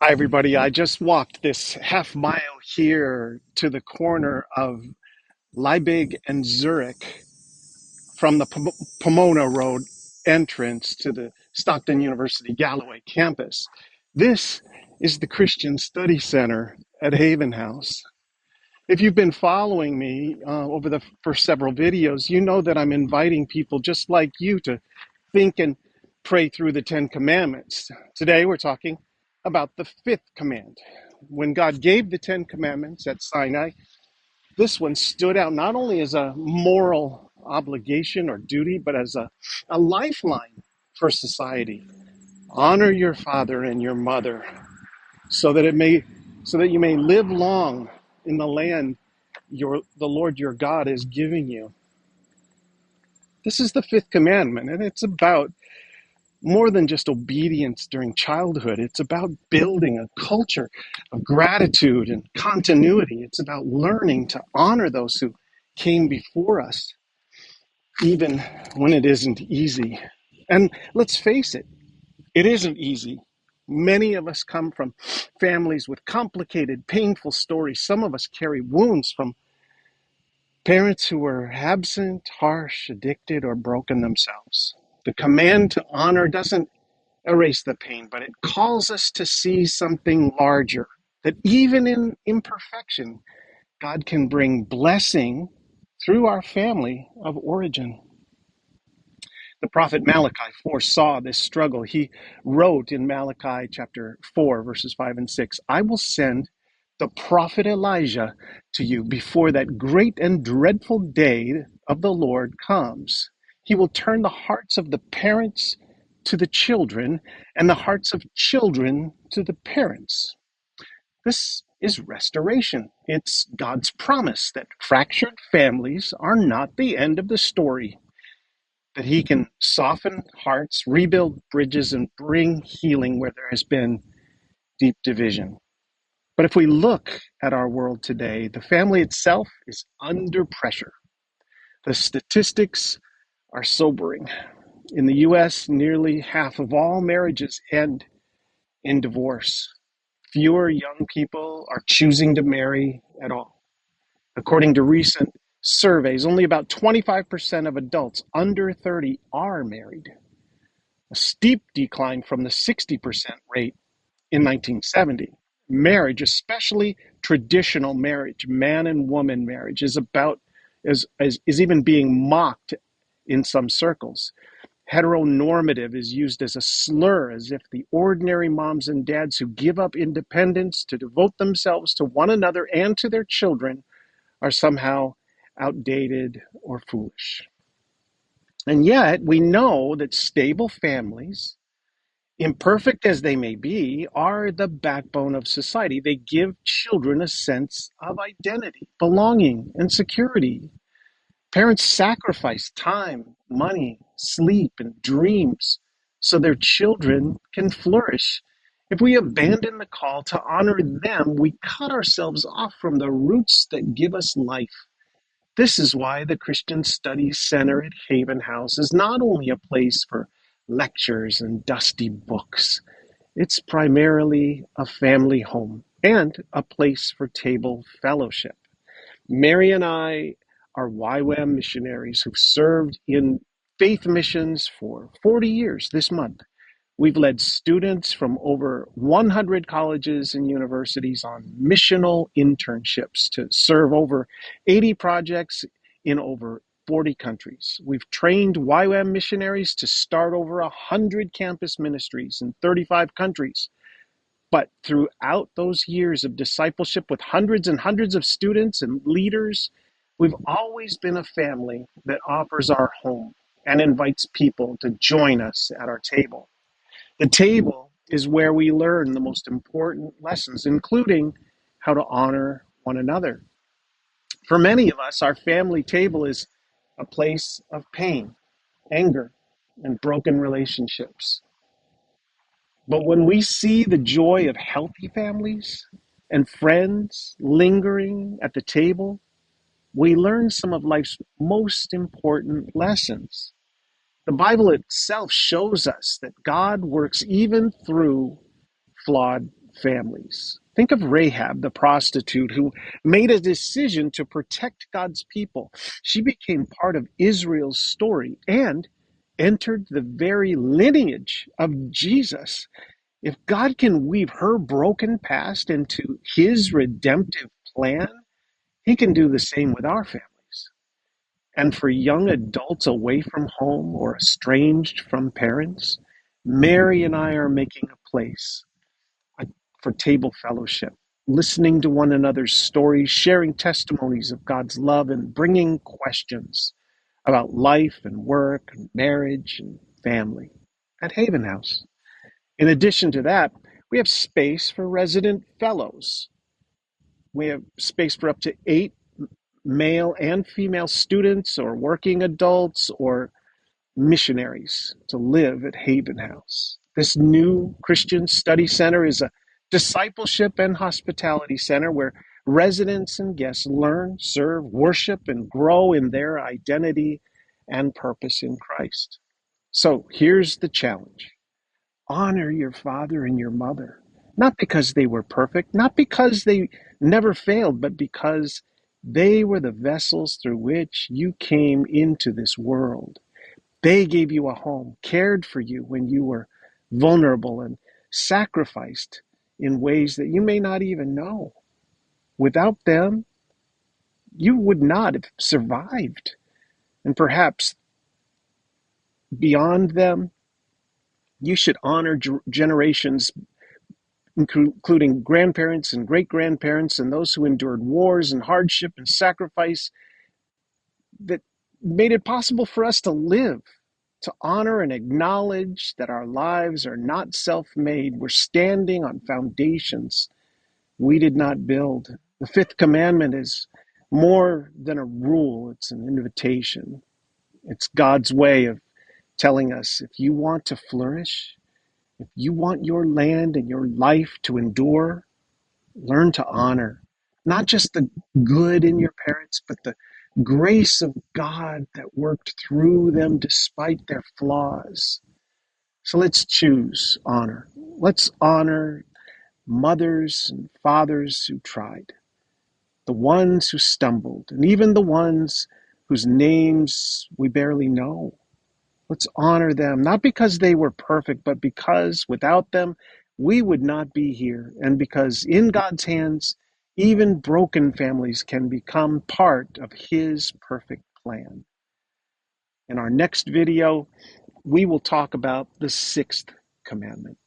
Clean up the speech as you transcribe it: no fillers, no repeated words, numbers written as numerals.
Hi, everybody. I just walked this half mile here to the corner of Liebig and Zurich from the Pomona Road entrance to the Stockton University Galloway campus. This is the Christian Study Center at Haven House. If you've been following me over the first several videos, you know that I'm inviting people just like you to think and pray through the Ten Commandments. Today we're talking about the fifth command. When God gave the Ten Commandments at Sinai, this one stood out not only as a moral obligation or duty, but as a lifeline for society. Honor your father and your mother so that you may live long in the land the Lord your God is giving you. This is the fifth commandment, and it's about more than just obedience during childhood. It's about building a culture of gratitude and continuity. It's about learning to honor those who came before us, even when it isn't easy. And let's face it, it isn't easy. Many of us come from families with complicated, painful stories. Some of us carry wounds from parents who were absent, harsh, addicted, or broken themselves. The command to honor doesn't erase the pain, but it calls us to see something larger, that even in imperfection, God can bring blessing through our family of origin. The prophet Malachi foresaw this struggle. He wrote in Malachi chapter 4, verses 5 and 6, I will send the prophet Elijah to you before that great and dreadful day of the Lord comes. He will turn the hearts of the parents to the children and the hearts of children to the parents. This is restoration. It's God's promise that fractured families are not the end of the story, that he can soften hearts, rebuild bridges, and bring healing where there has been deep division. But if we look at our world today, the family itself is under pressure. The statistics are sobering. In the US, nearly half of all marriages end in divorce. Fewer young people are choosing to marry at all. According to recent surveys, only about 25% of adults under 30 are married, a steep decline from the 60% rate in 1970. Marriage, especially traditional marriage, man and woman marriage, is even being mocked in some circles. Heteronormative is used as a slur, as if the ordinary moms and dads who give up independence to devote themselves to one another and to their children are somehow outdated or foolish. And yet, we know that stable families, imperfect as they may be, are the backbone of society. They give children a sense of identity, belonging, and security. Parents sacrifice time, money, sleep, and dreams so their children can flourish. If we abandon the call to honor them, we cut ourselves off from the roots that give us life. This is why the Christian Studies Center at Haven House is not only a place for lectures and dusty books, it's primarily a family home and a place for table fellowship. Mary and I are YWAM missionaries who've served in faith missions for 40 years this month. We've led students from over 100 colleges and universities on missional internships to serve over 80 projects in over 40 countries. We've trained YWAM missionaries to start over 100 campus ministries in 35 countries. But throughout those years of discipleship with hundreds and hundreds of students and leaders, we've always been a family that offers our home and invites people to join us at our table. The table is where we learn the most important lessons, including how to honor one another. For many of us, our family table is a place of pain, anger, and broken relationships. But when we see the joy of healthy families and friends lingering at the table, we learn some of life's most important lessons. The Bible itself shows us that God works even through flawed families. Think of Rahab, the prostitute, who made a decision to protect God's people. She became part of Israel's story and entered the very lineage of Jesus. If God can weave her broken past into his redemptive plan, he can do the same with our families. And for young adults away from home or estranged from parents, Mary and I are making a place for table fellowship, listening to one another's stories, sharing testimonies of God's love, and bringing questions about life and work and marriage and family at Haven House. In addition to that, we have space for resident fellows. We have space for up to 8 male and female students or working adults or missionaries to live at Haven House. This new Christian study center is a discipleship and hospitality center where residents and guests learn, serve, worship, and grow in their identity and purpose in Christ. So here's the challenge. Honor your father and your mother, not because they were perfect, not because they never failed, but because they were the vessels through which you came into this world. They gave you a home, cared for you when you were vulnerable, and sacrificed in ways that you may not even know. Without them, you would not have survived. And perhaps beyond them, you should honor generations, including grandparents and great-grandparents and those who endured wars and hardship and sacrifice that made it possible for us to live, to honor and acknowledge that our lives are not self-made. We're standing on foundations we did not build. The fifth commandment is more than a rule, it's an invitation. It's God's way of telling us, if you want to flourish, if you want your land and your life to endure, learn to honor not just the good in your parents, but the grace of God that worked through them despite their flaws. So let's choose honor. Let's honor mothers and fathers who tried, the ones who stumbled, and even the ones whose names we barely know. Let's honor them, not because they were perfect, but because without them, we would not be here. And because in God's hands, even broken families can become part of his perfect plan. In our next video, we will talk about the sixth commandment.